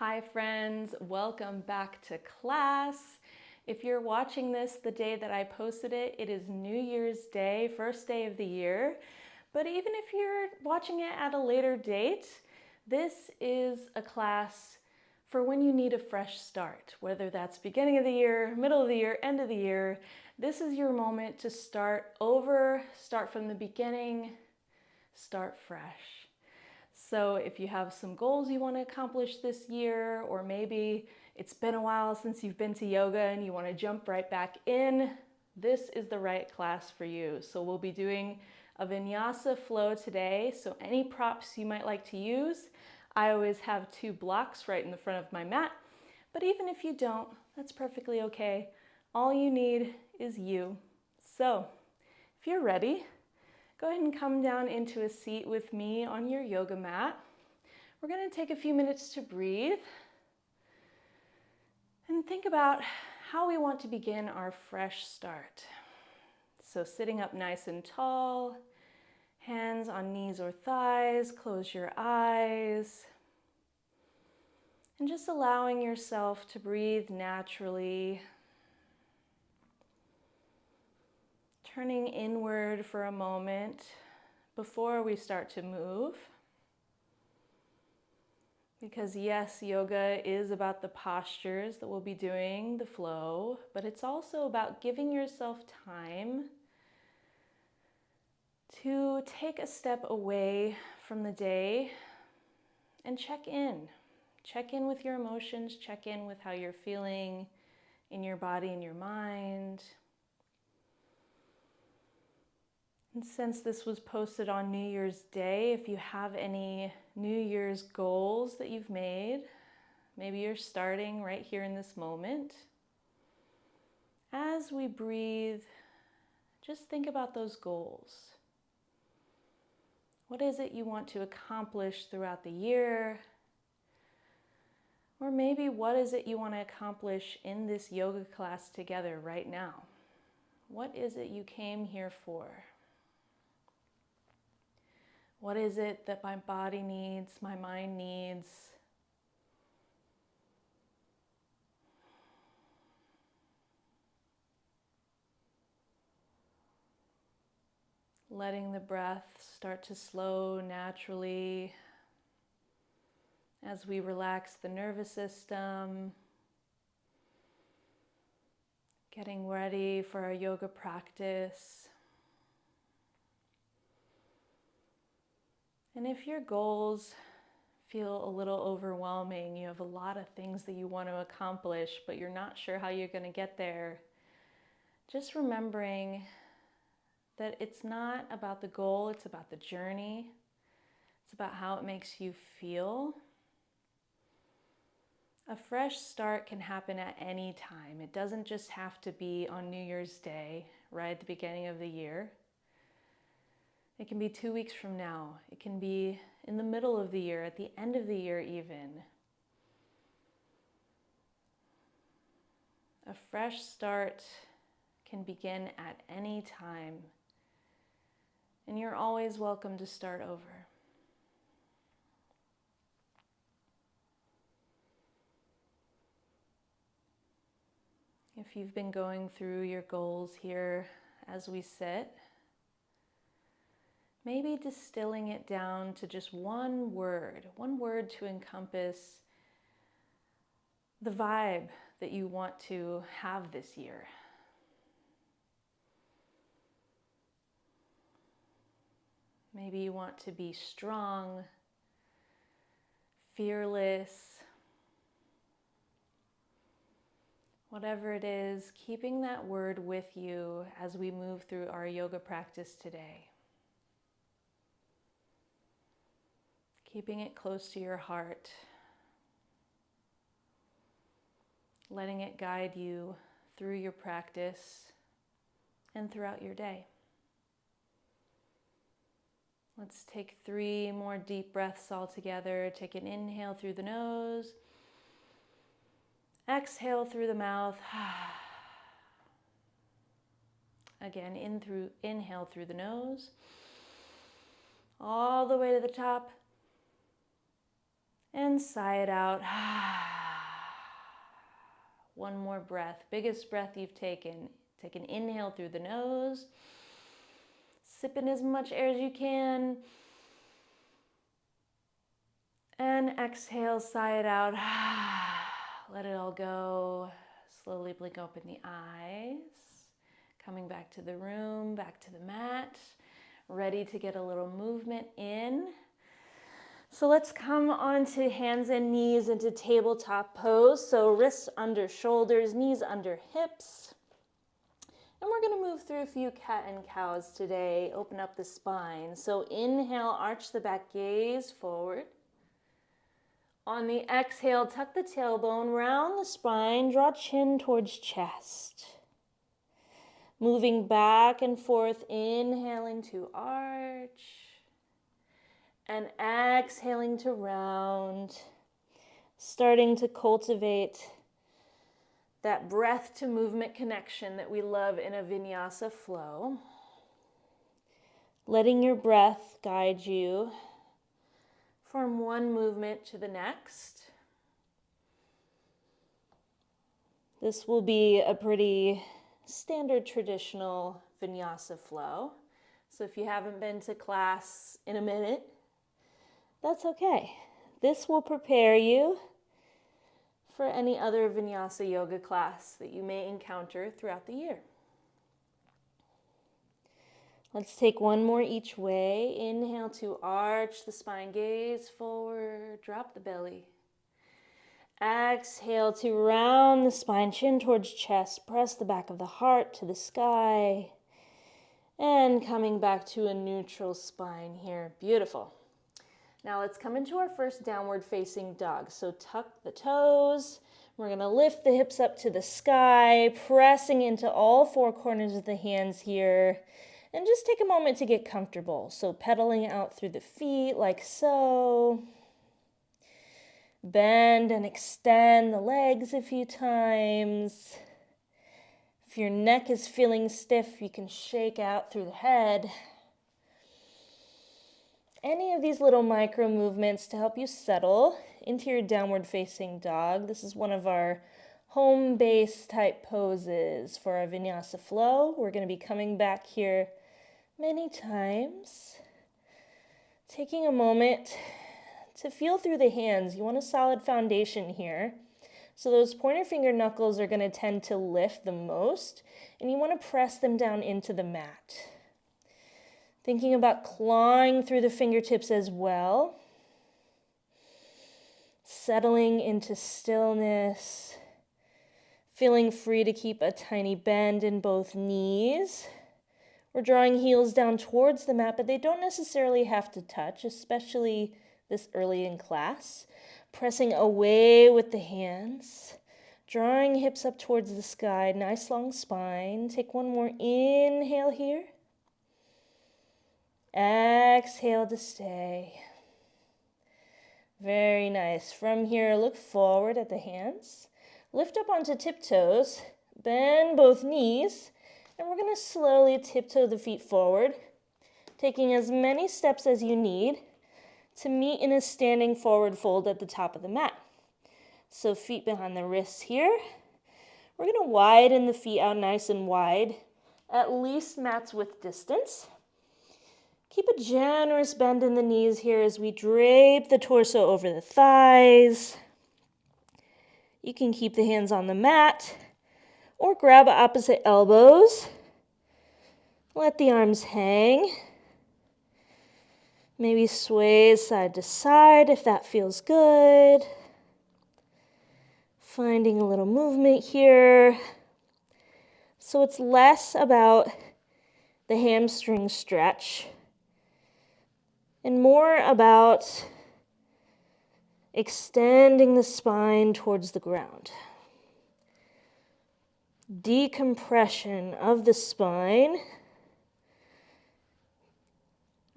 Hi friends, welcome back to class. If you're watching this the day that I posted it, it is New Year's Day, first day of the year. But even if you're watching it at a later date, this is a class for when you need a fresh start, whether that's beginning of the year, middle of the year, end of the year. This is your moment to start over, start from the beginning, start fresh. So if you have some goals you want to accomplish this year, or maybe it's been a while since you've been to yoga and you want to jump right back in, this is the right class for you. So we'll be doing a Vinyasa flow today. So any props you might like to use, I always have 2 blocks right in the front of my mat. But even if you don't, that's perfectly okay. All you need is you. So if you're ready, go ahead and come down into a seat with me on your yoga mat. We're going to take a few minutes to breathe and think about how we want to begin our fresh start. So sitting up nice and tall, hands on knees or thighs, close your eyes, and just allowing yourself to breathe naturally. Turning inward for a moment before we start to move. Because yes, yoga is about the postures that we'll be doing, the flow, but it's also about giving yourself time to take a step away from the day and check in. Check in with your emotions, check in with how you're feeling in your body and your mind. And since this was posted on New Year's Day, if you have any New Year's goals that you've made, maybe you're starting right here in this moment. As we breathe, just think about those goals. What is it you want to accomplish throughout the year? Or maybe what is it you want to accomplish in this yoga class together right now? What is it you came here for? What is it that my body needs, my mind needs? Letting the breath start to slow naturally as we relax the nervous system. Getting ready for our yoga practice. And if your goals feel a little overwhelming, you have a lot of things that you want to accomplish, but you're not sure how you're going to get there, just remembering that it's not about the goal, it's about the journey. It's about how it makes you feel. A fresh start can happen at any time. It doesn't just have to be on New Year's Day, right at the beginning of the year. It can be 2 weeks from now. It can be in the middle of the year, at the end of the year even. A fresh start can begin at any time. And you're always welcome to start over. If you've been going through your goals here as we sit, maybe distilling it down to just one word to encompass the vibe that you want to have this year. Maybe you want to be strong, fearless, whatever it is, keeping that word with you as we move through our yoga practice today. Keeping it close to your heart, letting it guide you through your practice and throughout your day. Let's take 3 more deep breaths all together. Take an inhale through the nose. Exhale through the mouth. Again, inhale through the nose. All the way to the top. And sigh it out. One more breath, biggest breath you've taken. Take an inhale through the nose. Sip in as much air as you can. And exhale, sigh it out. Let it all go. Slowly blink open the eyes. Coming back to the room, back to the mat. Ready to get a little movement in. So let's come onto hands and knees into tabletop pose. So wrists under shoulders, knees under hips. And we're going to move through a few cat and cows today. Open up the spine. So inhale, arch the back gaze forward. On the exhale, tuck the tailbone, round the spine, draw chin towards chest. Moving back and forth, inhaling to arch. And exhaling to round. Starting to cultivate that breath to movement connection that we love in a vinyasa flow. Letting your breath guide you from one movement to the next. This will be a pretty standard traditional vinyasa flow. So if you haven't been to class in a minute, that's okay. This will prepare you for any other vinyasa yoga class that you may encounter throughout the year. Let's take one more each way. Inhale to arch the spine, gaze forward, drop the belly. Exhale to round the spine, chin towards chest, press the back of the heart to the sky. And coming back to a neutral spine here. Beautiful. Now let's come into our first downward facing dog. So tuck the toes. We're going to lift the hips up to the sky, pressing into all four corners of the hands here. And just take a moment to get comfortable. So pedaling out through the feet like so. Bend and extend the legs a few times. If your neck is feeling stiff, you can shake out through the head. Any of these little micro movements to help you settle into your downward facing dog. This is one of our home base type poses for our vinyasa flow. We're going to be coming back here many times. Taking a moment to feel through the hands. You want a solid foundation here. So those pointer finger knuckles are going to tend to lift the most, and you want to press them down into the mat. Thinking about clawing through the fingertips as well. Settling into stillness. Feeling free to keep a tiny bend in both knees. We're drawing heels down towards the mat, but they don't necessarily have to touch, especially this early in class. Pressing away with the hands. Drawing hips up towards the sky, nice long spine. Take one more inhale here. Exhale to stay. Very nice. From here, look forward at the hands. Lift up onto tiptoes. Bend both knees. And we're going to slowly tiptoe the feet forward, taking as many steps as you need to meet in a standing forward fold at the top of the mat. So feet behind the wrists here. We're going to widen the feet out nice and wide, at least mat's width distance. Keep a generous bend in the knees here as we drape the torso over the thighs. You can keep the hands on the mat or grab opposite elbows. Let the arms hang. Maybe sway side to side if that feels good. Finding a little movement here. So it's less about the hamstring stretch and more about extending the spine towards the ground. Decompression of the spine.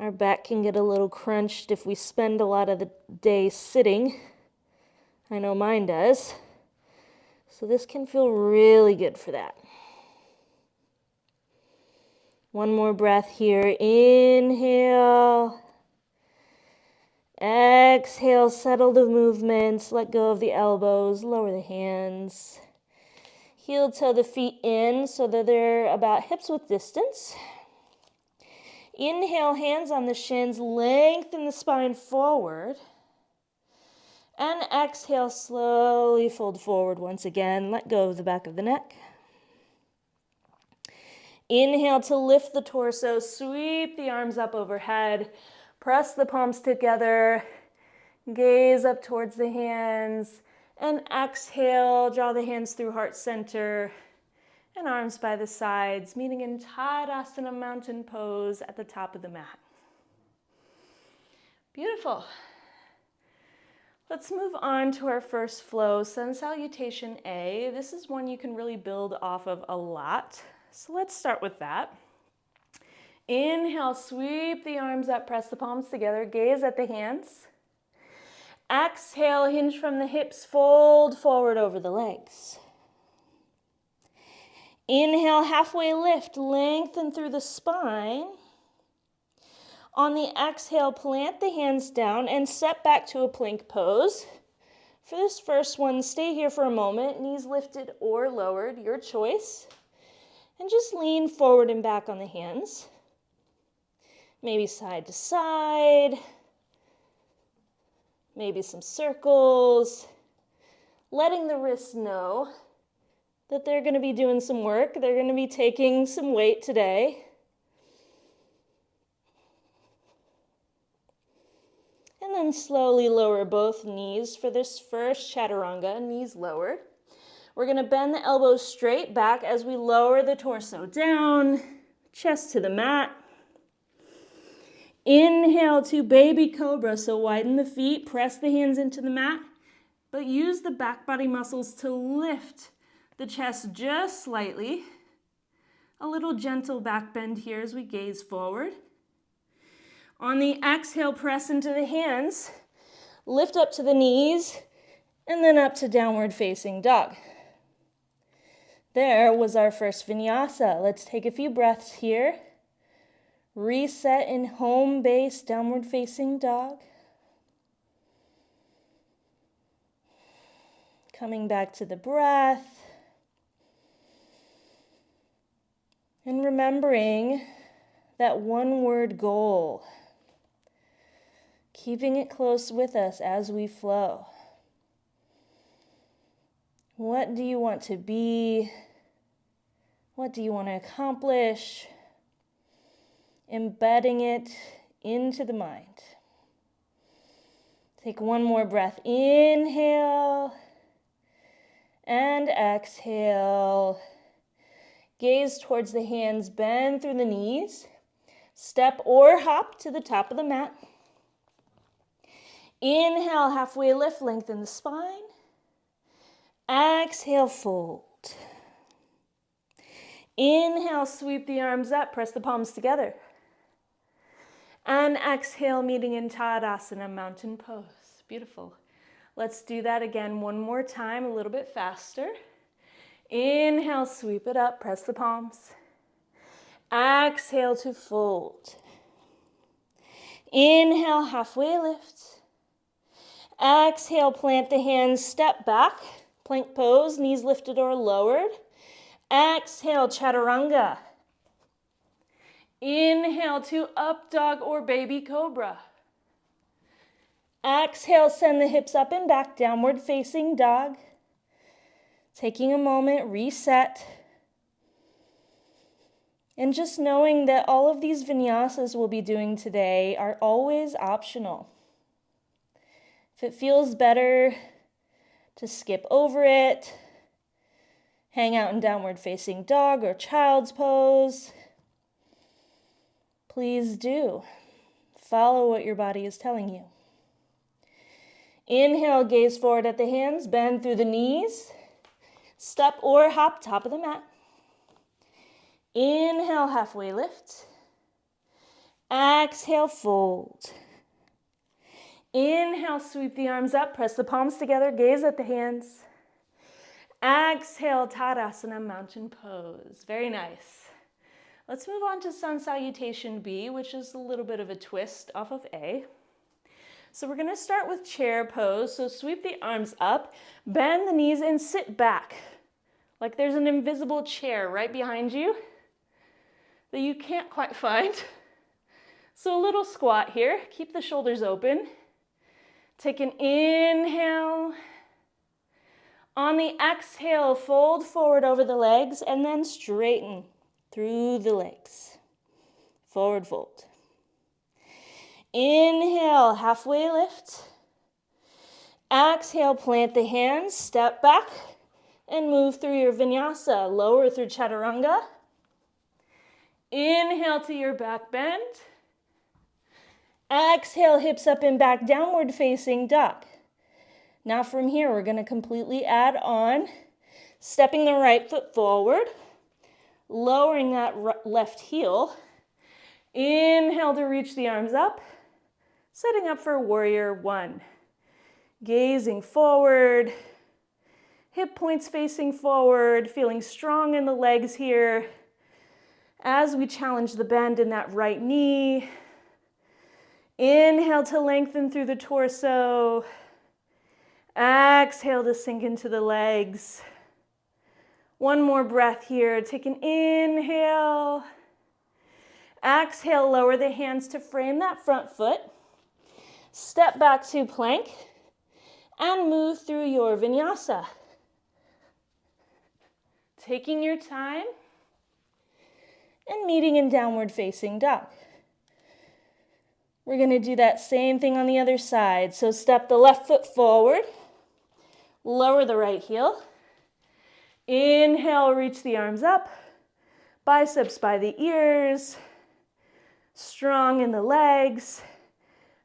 Our back can get a little crunched if we spend a lot of the day sitting. I know mine does. So this can feel really good for that. One more breath here. Inhale. Exhale, settle the movements, let go of the elbows, lower the hands. Heel toe the feet in so that they're about hips width distance. Inhale, hands on the shins, lengthen the spine forward. And exhale, slowly fold forward once again. Let go of the back of the neck. Inhale to lift the torso, sweep the arms up overhead. Press the palms together, gaze up towards the hands. And exhale, draw the hands through heart center and arms by the sides, meeting in Tadasana mountain pose at the top of the mat. Beautiful. Let's move on to our first flow, Sun Salutation A. This is one you can really build off of a lot. So let's start with that. Inhale, sweep the arms up, press the palms together, gaze at the hands. Exhale, hinge from the hips, fold forward over the legs. Inhale, halfway lift, lengthen through the spine. On the exhale, plant the hands down and step back to a plank pose. For this first one, stay here for a moment, knees lifted or lowered, your choice. And just lean forward and back on the hands. Maybe side to side. Maybe some circles. Letting the wrists know that they're going to be doing some work. They're going to be taking some weight today. And then slowly lower both knees for this first chaturanga, knees lowered. We're going to bend the elbows straight back as we lower the torso down, chest to the mat. Inhale to baby cobra, so widen the feet, press the hands into the mat, but use the back body muscles to lift the chest just slightly. A little gentle back bend here as we gaze forward. On the exhale, press into the hands, lift up to the knees, and then up to downward facing dog. There was our first vinyasa. Let's take a few breaths here. Reset in home base, downward facing dog. Coming back to the breath. And remembering that one-word goal. Keeping it close with us as we flow. What do you want to be? What do you want to accomplish? Embedding it into the mind. Take one more breath. Inhale and exhale. Gaze towards the hands, bend through the knees. Step or hop to the top of the mat. Inhale, halfway lift, lengthen the spine. Exhale, fold. Inhale, sweep the arms up, press the palms together. And exhale, meeting in Tadasana mountain pose. Beautiful. Let's do that again one more time, a little bit faster. Inhale, sweep it up, press the palms. Exhale to fold. Inhale, halfway lift. Exhale, plant the hands, step back, plank pose, knees lifted or lowered. Exhale, chaturanga. Inhale to up dog or baby cobra. Exhale, send the hips up and back, downward facing dog. Taking a moment, reset. And just knowing that all of these vinyasas we'll be doing today are always optional. If it feels better to skip over it, hang out in downward facing dog or child's pose, please do. Follow what your body is telling you. Inhale, gaze forward at the hands, bend through the knees, step or hop, top of the mat. Inhale, halfway lift. Exhale, fold. Inhale, sweep the arms up, press the palms together, gaze at the hands. Exhale, Tadasana mountain pose. Very nice. Let's move on to Sun Salutation B, which is a little bit of a twist off of A. So we're gonna start with chair pose. So sweep the arms up, bend the knees and sit back. Like there's an invisible chair right behind you that you can't quite find. So a little squat here, keep the shoulders open. Take an inhale. On the exhale, fold forward over the legs and then straighten through the legs. Forward fold. Inhale, halfway lift. Exhale, plant the hands, step back and move through your vinyasa. Lower through chaturanga. Inhale to your back bend. Exhale, hips up and back, downward facing dog. Now from here, we're going to completely add on, stepping the right foot forward, lowering that left heel. Inhale to reach the arms up, setting up for warrior one. Gazing forward, hip points facing forward, feeling strong in the legs here as we challenge the bend in that right knee. Inhale to lengthen through the torso. Exhale to sink into the legs. One more breath here. Take an inhale. Exhale, lower the hands to frame that front foot. Step back to plank and move through your vinyasa. Taking your time and meeting in downward facing dog. We're going to do that same thing on the other side. So step the left foot forward, lower the right heel. Inhale, reach the arms up, biceps by the ears, strong in the legs.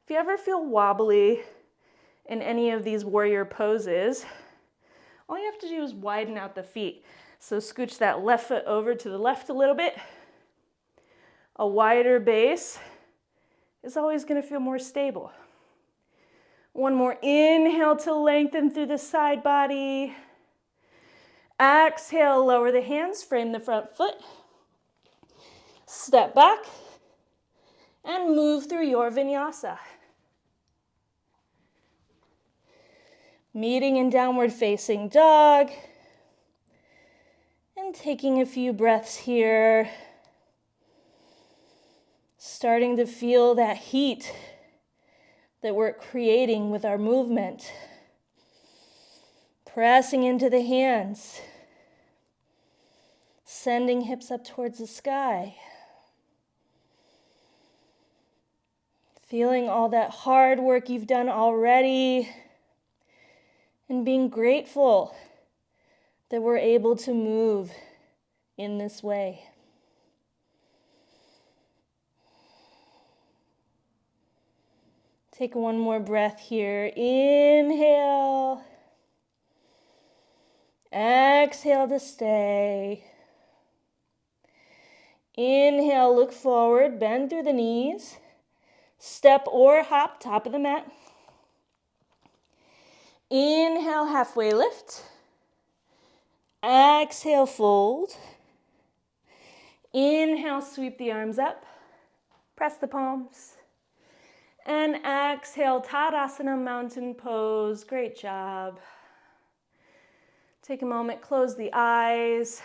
If you ever feel wobbly in any of these warrior poses, all you have to do is widen out the feet. So scooch that left foot over to the left a little bit. A wider base is always going to feel more stable. One more inhale to lengthen through the side body. Exhale, lower the hands, frame the front foot. Step back and move through your vinyasa. Meeting in downward facing dog. And taking a few breaths here. Starting to feel that heat that we're creating with our movement. Pressing into the hands. Sending hips up towards the sky. Feeling all that hard work you've done already. And being grateful that we're able to move in this way. Take one more breath here. Inhale. Exhale to stay. Inhale, look forward, bend through the knees. Step or hop, top of the mat. Inhale, halfway lift. Exhale, fold. Inhale, sweep the arms up. Press the palms. And exhale, Tadasana, mountain pose. Great job. Take a moment, close the eyes.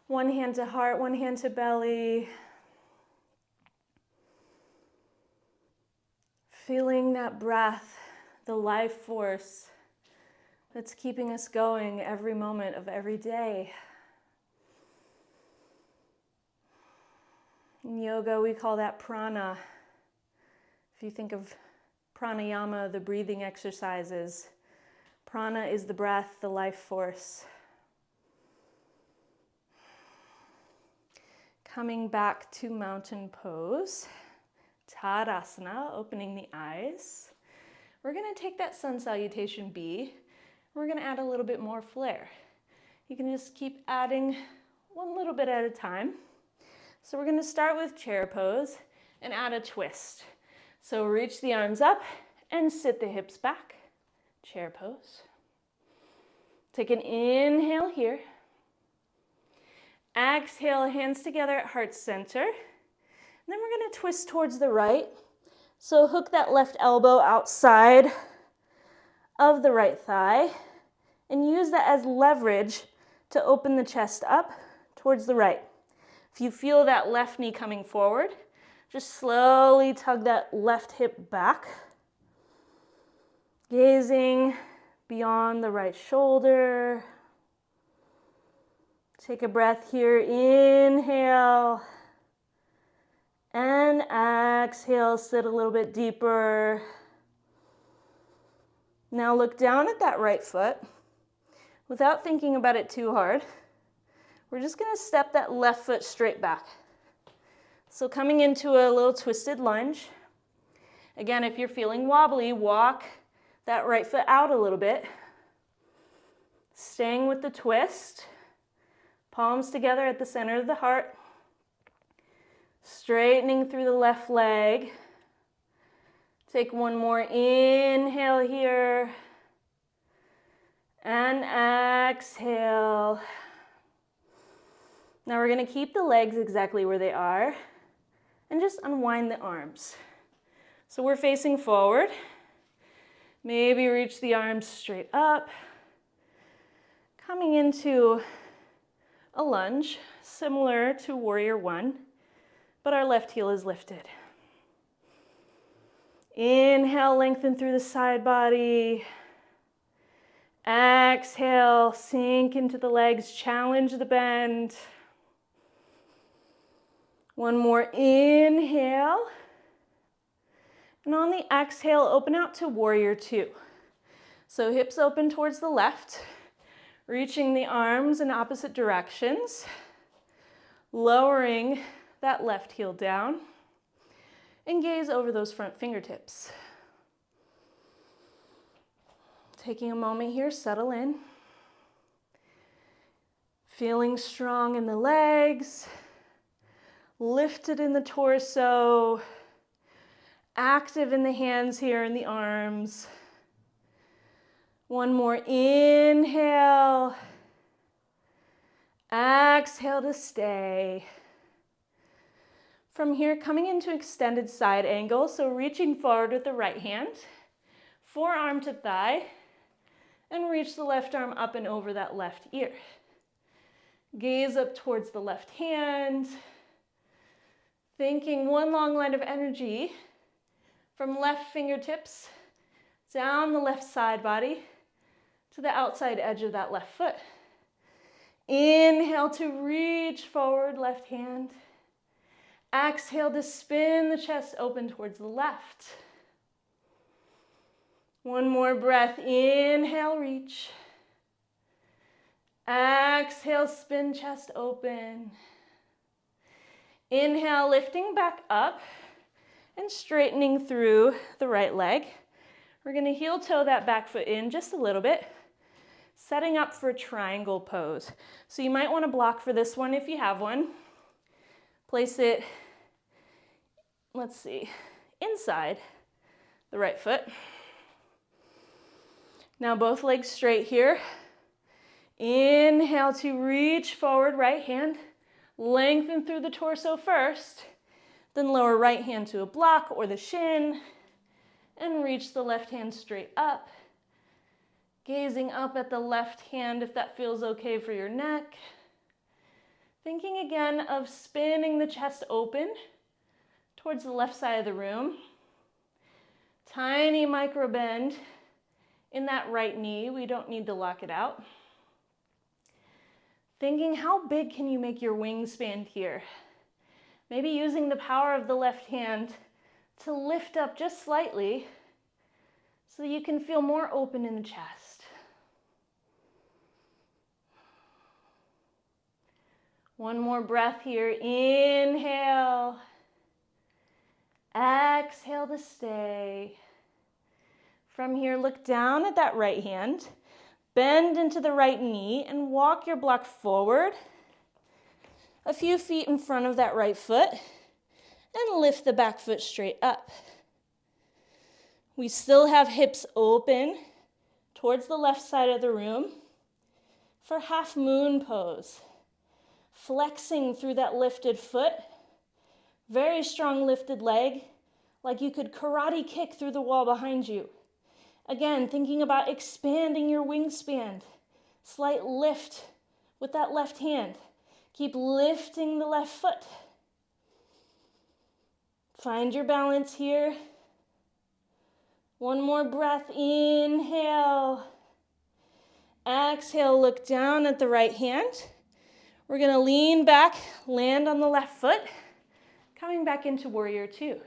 One hand to heart, one hand to belly. Feeling that breath, the life force that's keeping us going every moment of every day. In yoga, we call that prana. If you think of pranayama, the breathing exercises, prana is the breath, the life force. Coming back to mountain pose, Tadasana, opening the eyes. We're going to take that Sun Salutation B. We're going to add a little bit more flair. You can just keep adding one little bit at a time. So we're going to start with chair pose and add a twist. So reach the arms up and sit the hips back. Chair pose. Take an inhale here. Exhale, hands together at heart center. And then we're going to twist towards the right. So hook that left elbow outside of the right thigh and use that as leverage to open the chest up towards the right. If you feel that left knee coming forward, just slowly tug that left hip back, gazing beyond the right shoulder. Take a breath here, inhale, and exhale, sit a little bit deeper. Now look down at that right foot without thinking about it too hard. We're just gonna step that left foot straight back. So coming into a little twisted lunge. Again, if you're feeling wobbly, walk that right foot out a little bit. Staying with the twist. Palms together at the center of the heart. Straightening through the left leg. Take one more inhale here. And exhale. Now we're going to keep the legs exactly where they are and just unwind the arms. So we're facing forward. Maybe reach the arms straight up. Coming into a lunge, similar to Warrior One, but our left heel is lifted. Inhale, lengthen through the side body. Exhale, sink into the legs, challenge the bend. One more inhale. And on the exhale, open out to Warrior Two. So hips open towards the left, reaching the arms in opposite directions, lowering that left heel down, and gaze over those front fingertips. Taking a moment here, settle in. Feeling strong in the legs, lifted in the torso, active in the hands here and the arms. One more inhale. Exhale to stay. From here, coming into extended side angle, so reaching forward with the right hand, forearm to thigh, and reach the left arm up and over that left ear. Gaze up towards the left hand, thinking one long line of energy from left fingertips down the left side body to the outside edge of that left foot. Inhale to reach forward, left hand. Exhale to spin the chest open towards the left. One more breath. Inhale, reach. Exhale, spin chest open. Inhale, lifting back up and straightening through the right leg. We're going to heel toe that back foot in just a little bit, setting up for a triangle pose. So you might want to block for this one if you have one. Place it, let's see, inside the right foot. Now both legs straight here. Inhale to reach forward, right hand. Lengthen through the torso first, then lower right hand to a block or the shin, and reach the left hand straight up. Gazing up at the left hand if that feels okay for your neck. Thinking again of spinning the chest open towards the left side of the room. Tiny micro bend in that right knee. We don't need to lock it out. Thinking how big can you make your wingspan here? Maybe using the power of the left hand to lift up just slightly so you can feel more open in the chest. One more breath here. Inhale. Exhale to stay. From here, look down at that right hand. Bend into the right knee and walk your block forward a few feet in front of that right foot and lift the back foot straight up. We still have hips open towards the left side of the room for half moon pose. Flexing through that lifted foot, very strong lifted leg, like you could karate kick through the wall behind you. Again, thinking about expanding your wingspan. Slight lift with that left hand. Keep lifting the left foot. Find your balance here. One more breath, inhale. Exhale, look down at the right hand. We're gonna lean back, land on the left foot, coming back into warrior two.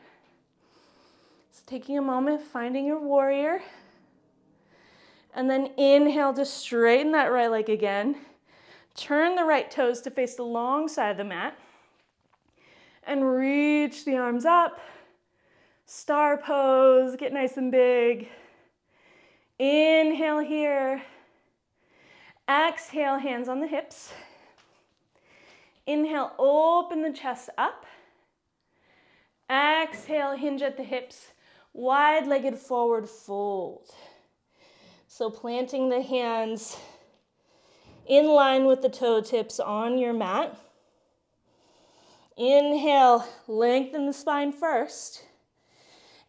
So taking a moment, finding your warrior, and then inhale to straighten that right leg again. Turn the right toes to face the long side of the mat, and reach the arms up. Star pose, get nice and big. Inhale here. Exhale, hands on the hips. Inhale, open the chest up. Exhale, hinge at the hips. Wide-legged forward fold. So planting the hands in line with the toe tips on your mat. Inhale, lengthen the spine first.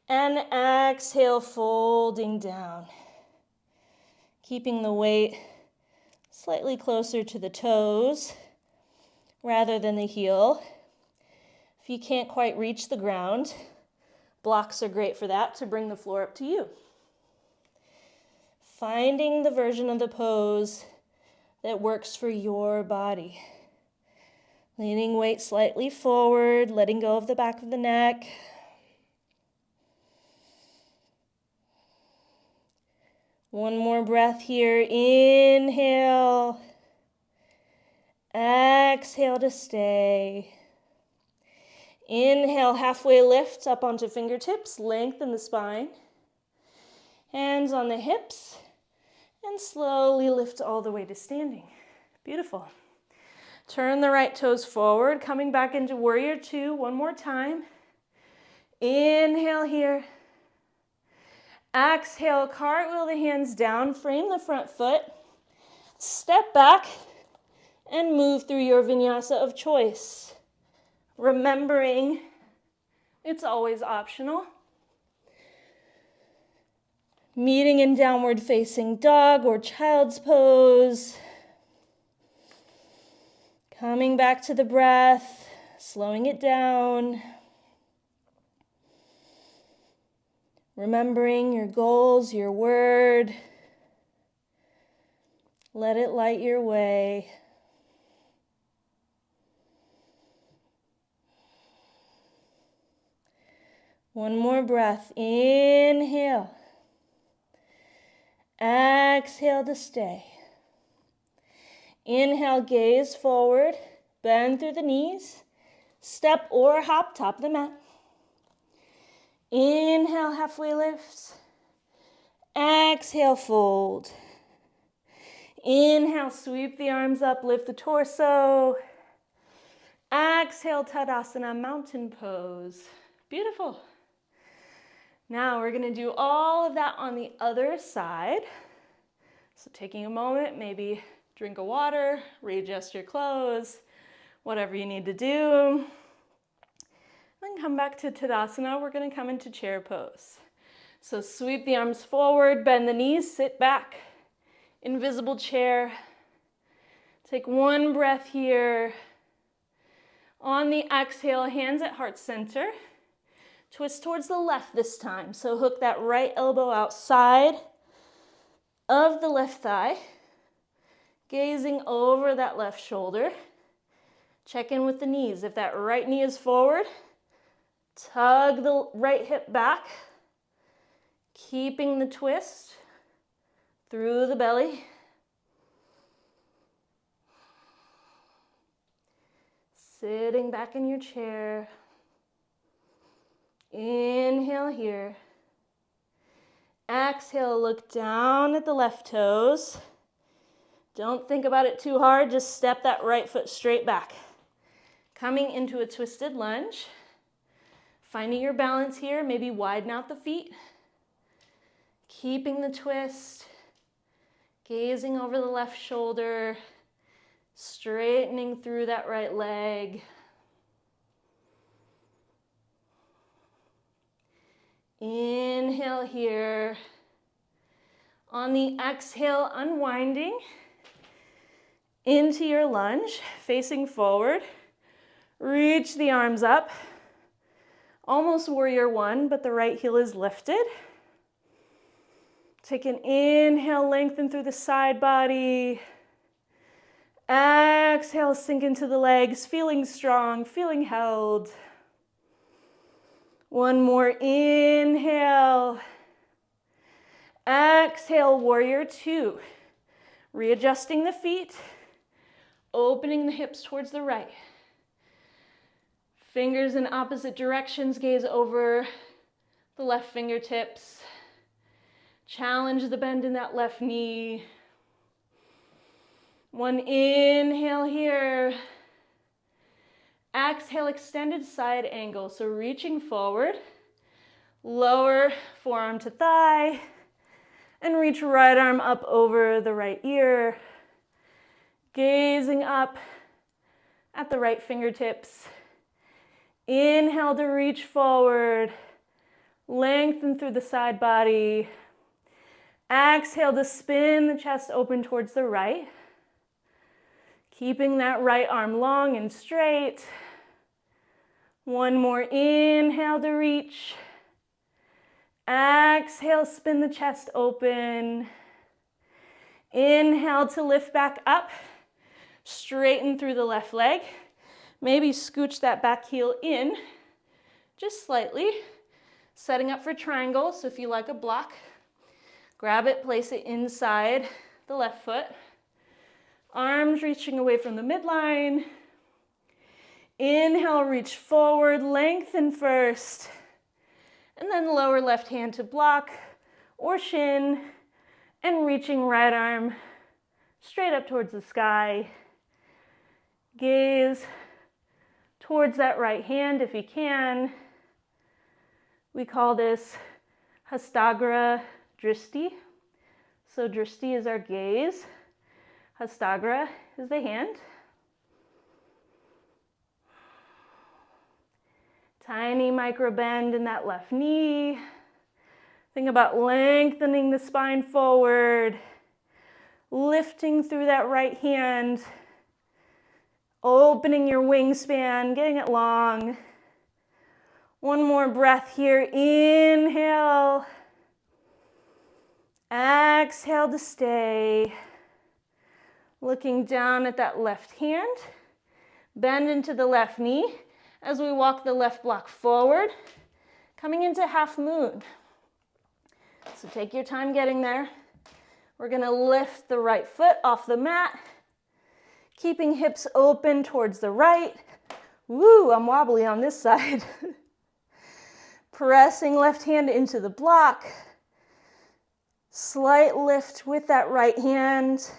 And exhale, folding down. Keeping the weight slightly closer to the toes rather than the heel. If you can't quite reach the ground, blocks are great for that, to bring the floor up to you. Finding the version of the pose that works for your body. Leaning weight slightly forward, letting go of the back of the neck. One more breath here. Inhale. Exhale to stay. Inhale, halfway lift up onto fingertips. Lengthen the spine. Hands on the hips. And slowly lift all the way to standing. Beautiful. Turn the right toes forward, coming back into warrior two one more time. Inhale here. Exhale, cartwheel the hands down, frame the front foot, step back, and move through your vinyasa of choice. Remembering it's always optional. Meeting in downward facing dog or child's pose. Coming back to the breath, slowing it down. Remembering your goals, your word. Let it light your way. One more breath. Inhale. Exhale to stay. Inhale, gaze forward. Bend through the knees. Step or hop, top of the mat. Inhale, halfway lift. Exhale, fold. Inhale, sweep the arms up, lift the torso. Exhale, Tadasana, mountain pose. Beautiful. Now we're gonna do all of that on the other side. So taking a moment, maybe drink of water, readjust your clothes, whatever you need to do. Then come back to Tadasana. We're going to come into chair pose. So sweep the arms forward, bend the knees, sit back. Invisible chair. Take one breath here. On the exhale, hands at heart center. Twist towards the left this time. So hook that right elbow outside of the left thigh. Gazing over that left shoulder. Check in with the knees. If that right knee is forward, tug the right hip back, keeping the twist through the belly. Sitting back in your chair. Inhale here. Exhale, look down at the left toes. Don't think about it too hard, just step that right foot straight back. Coming into a twisted lunge. Finding your balance here, maybe widen out the feet. Keeping the twist. Gazing over the left shoulder. Straightening through that right leg. Inhale here. On the exhale, unwinding into your lunge, facing forward. Reach the arms up. Almost warrior one, but the right heel is lifted. Take an inhale, lengthen through the side body. Exhale, sink into the legs, feeling strong, feeling held. One more inhale. Exhale, warrior two. Readjusting the feet, opening the hips towards the right. Fingers in opposite directions, gaze over the left fingertips. Challenge the bend in that left knee. One inhale here. Exhale, extended side angle. So reaching forward, lower forearm to thigh, and reach right arm up over the right ear. Gazing up at the right fingertips. Inhale to reach forward. Lengthen through the side body. Exhale to spin the chest open towards the right. Keeping that right arm long and straight. One more inhale to reach. Exhale, spin the chest open. Inhale to lift back up. Straighten through the left leg. Maybe scooch that back heel in, just slightly. Setting up for triangle, so if you like a block, grab it, place it inside the left foot. Arms reaching away from the midline. Inhale, reach forward, lengthen first. And then lower left hand to block or shin, and reaching right arm straight up towards the sky. Gaze towards that right hand if you can. We call this Hastagra Drishti. So Drishti is our gaze. Hastagra is the hand. Tiny micro bend in that left knee. Think about lengthening the spine forward. Lifting through that right hand. Opening your wingspan, getting it long. One more breath here. Inhale. Exhale to stay. Looking down at that left hand. Bend into the left knee as we walk the left block forward. Coming into half moon. So take your time getting there. We're going to lift the right foot off the mat. Keeping hips open towards the right. Woo, I'm wobbly on this side. Pressing left hand into the block. Slight lift with that right hand.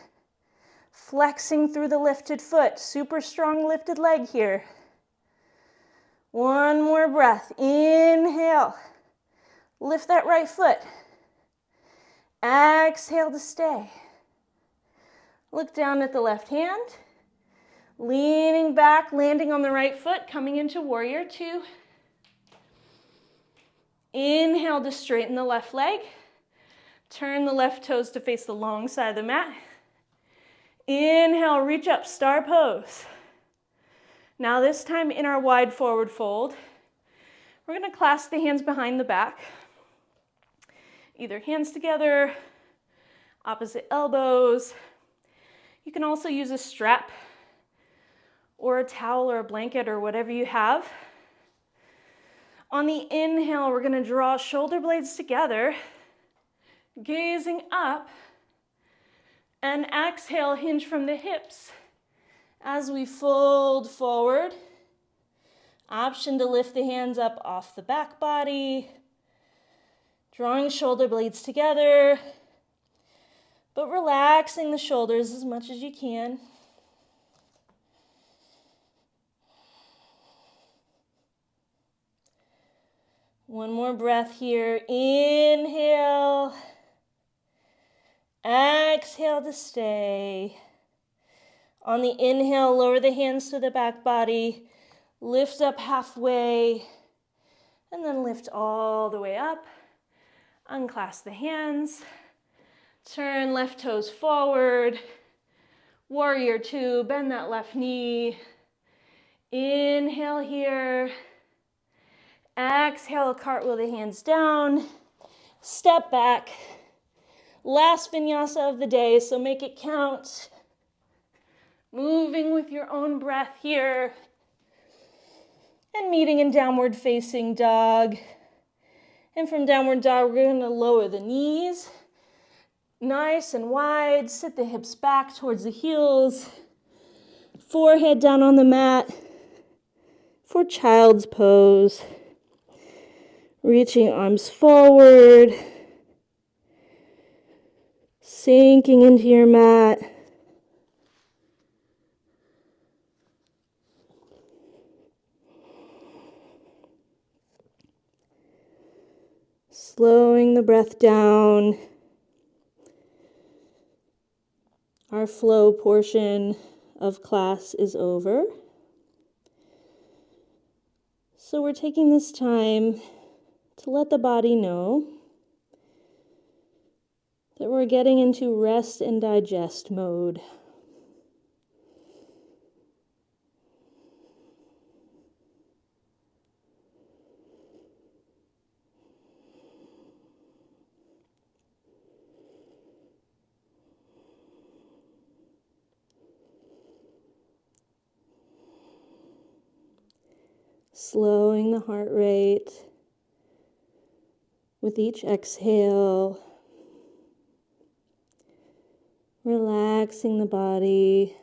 Flexing through the lifted foot. Super strong lifted leg here. One more breath. Inhale. Lift that right foot. Exhale to stay. Look down at the left hand. Leaning back, landing on the right foot, coming into warrior two. Inhale to straighten the left leg. Turn the left toes to face the long side of the mat. Inhale, reach up, star pose. Now this time in our wide forward fold, we're going to clasp the hands behind the back. Either hands together, opposite elbows. You can also use a strap or a towel or a blanket or whatever you have. On the inhale, we're going to draw shoulder blades together, gazing up, and exhale, hinge from the hips as we fold forward. Option to lift the hands up off the back body, drawing shoulder blades together, but relaxing the shoulders as much as you can. One more breath here. Inhale. Exhale to stay. On the inhale, lower the hands to the back body. Lift up halfway. And then lift all the way up. Unclasp the hands. Turn left toes forward. Warrior two, bend that left knee. Inhale here. Exhale, cartwheel the hands down. Step back. Last vinyasa of the day, so make it count. Moving with your own breath here. And meeting in downward facing dog. And from downward dog, we're going to lower the knees. Nice and wide. Sit the hips back towards the heels. Forehead down on the mat for child's pose. Reaching arms forward. Sinking into your mat. Slowing the breath down. Our flow portion of class is over. So we're taking this time to let the body know that we're getting into rest and digest mode. Slowing the heart rate with each exhale. Relaxing the body.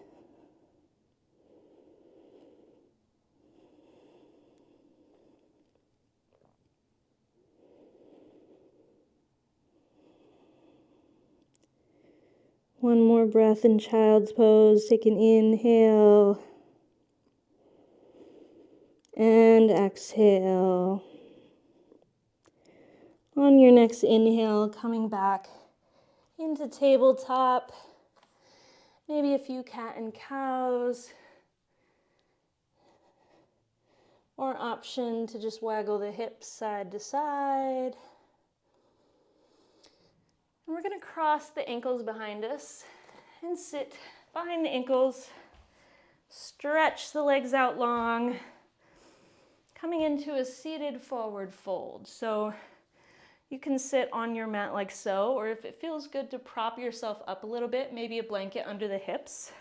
One more breath in child's pose. Take an inhale. And exhale. On your next inhale, coming back into tabletop. Maybe a few cat and cows. Or option to just waggle the hips side to side. And we're going to cross the ankles behind us and sit behind the ankles. Stretch the legs out long. Coming into a seated forward fold. So you can sit on your mat like so, or if it feels good to prop yourself up a little bit, maybe a blanket under the hips.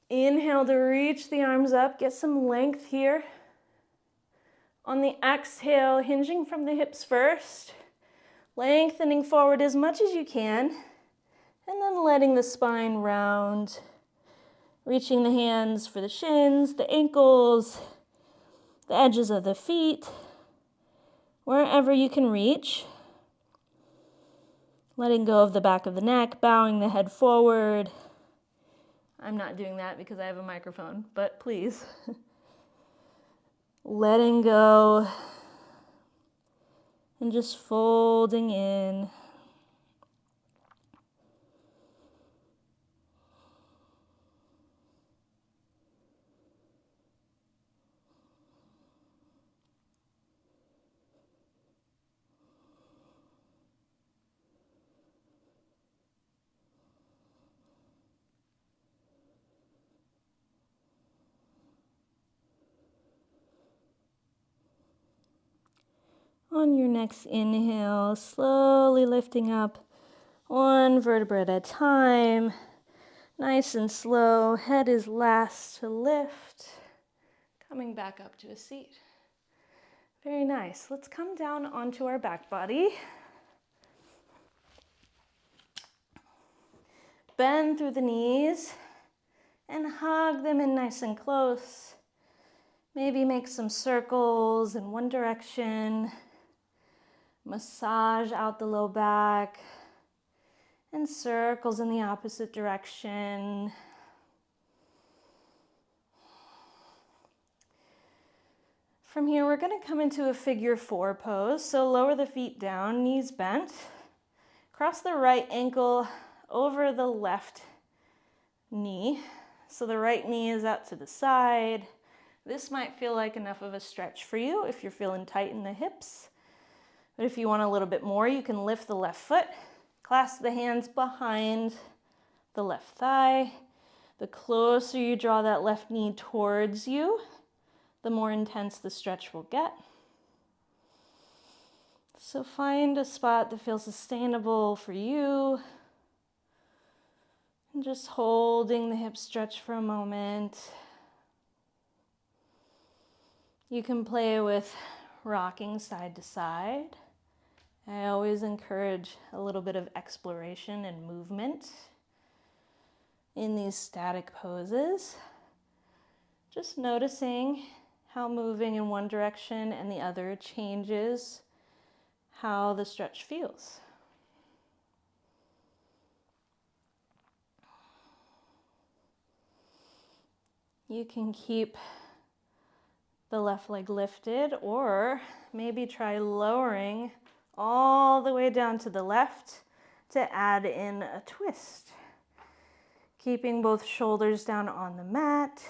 Inhale to reach the arms up, get some length here. On the exhale, hinging from the hips first, lengthening forward as much as you can, and then letting the spine round, reaching the hands for the shins, the ankles, the edges of the feet, wherever you can reach. Letting go of the back of the neck, bowing the head forward. I'm not doing that because I have a microphone, but please. Letting go and just folding in. On your next inhale, slowly lifting up one vertebra at a time. Nice and slow. Head is last to lift. Coming back up to a seat. Very nice. Let's come down onto our back body. Bend through the knees and hug them in nice and close. Maybe make some circles in one direction. Massage out the low back and circles in the opposite direction. From here, we're going to come into a figure four pose. So lower the feet down, knees bent. Cross the right ankle over the left knee. So the right knee is out to the side. This might feel like enough of a stretch for you if you're feeling tight in the hips. But if you want a little bit more, you can lift the left foot, clasp the hands behind the left thigh. The closer you draw that left knee towards you, the more intense the stretch will get. So find a spot that feels sustainable for you. And just holding the hip stretch for a moment. You can play with rocking side to side. I always encourage a little bit of exploration and movement in these static poses. Just noticing how moving in one direction and the other changes how the stretch feels. You can keep the left leg lifted, or maybe try lowering all the way down to the left to add in a twist. Keeping both shoulders down on the mat.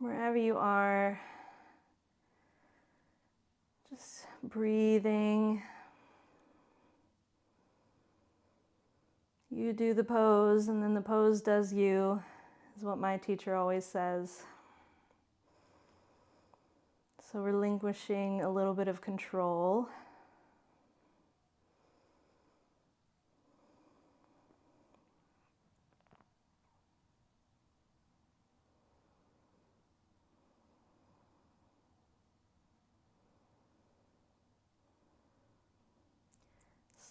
Wherever you are, just breathing. You do the pose, and then the pose does you, is what my teacher always says. So relinquishing a little bit of control.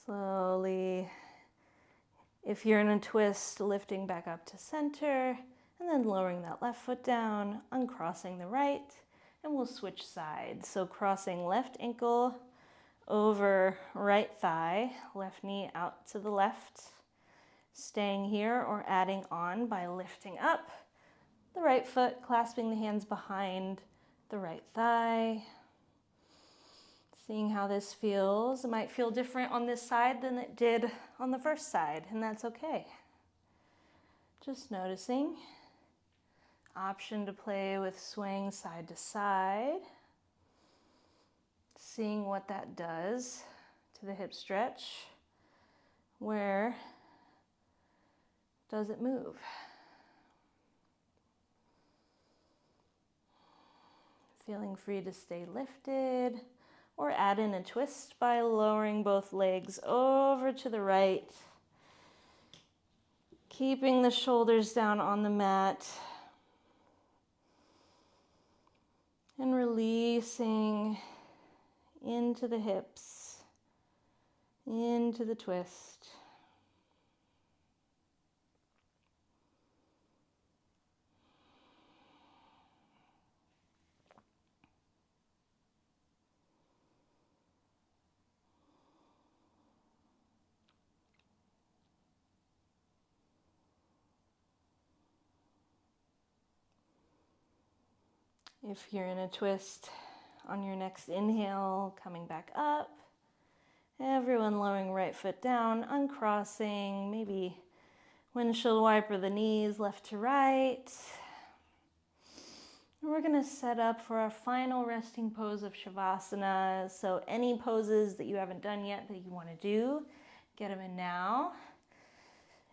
Slowly, if you're in a twist, lifting back up to center, and then lowering that left foot down, uncrossing the right, and we'll switch sides. So crossing left ankle over right thigh, left knee out to the left, staying here or adding on by lifting up the right foot, clasping the hands behind the right thigh. Seeing how this feels. It might feel different on this side than it did on the first side, and that's okay. Just noticing. Option to play with swaying side to side. Seeing what that does to the hip stretch. Where does it move? Feeling free to stay lifted. Or add in a twist by lowering both legs over to the right. Keeping the shoulders down on the mat. And releasing into the hips, into the twist. If you're in a twist, on your next inhale, coming back up. Everyone lowering right foot down, uncrossing, maybe windshield wiper the knees left to right. And we're going to set up for our final resting pose of Shavasana. So any poses that you haven't done yet that you want to do, get them in now.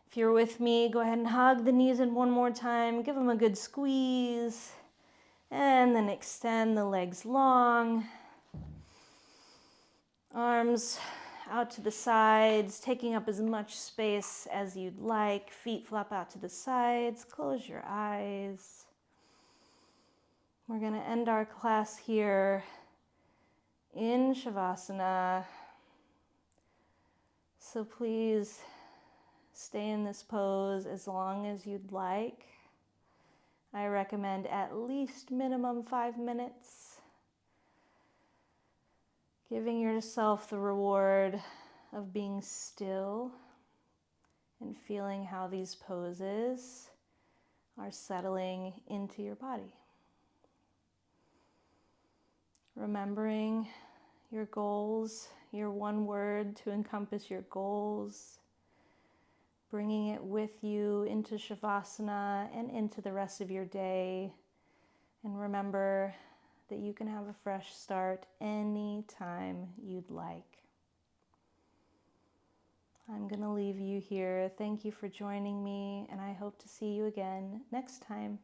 If you're with me, go ahead and hug the knees in one more time. Give them a good squeeze. And then extend the legs long. Arms out to the sides, taking up as much space as you'd like. Feet flop out to the sides. Close your eyes. We're going to end our class here in Shavasana. So please stay in this pose as long as you'd like. I recommend at least minimum 5 minutes. Giving yourself the reward of being still and feeling how these poses are settling into your body. Remembering your goals, your one word to encompass your goals, bringing it with you into Shavasana and into the rest of your day. And remember that you can have a fresh start anytime you'd like. I'm going to leave you here. Thank you for joining me, and I hope to see you again next time.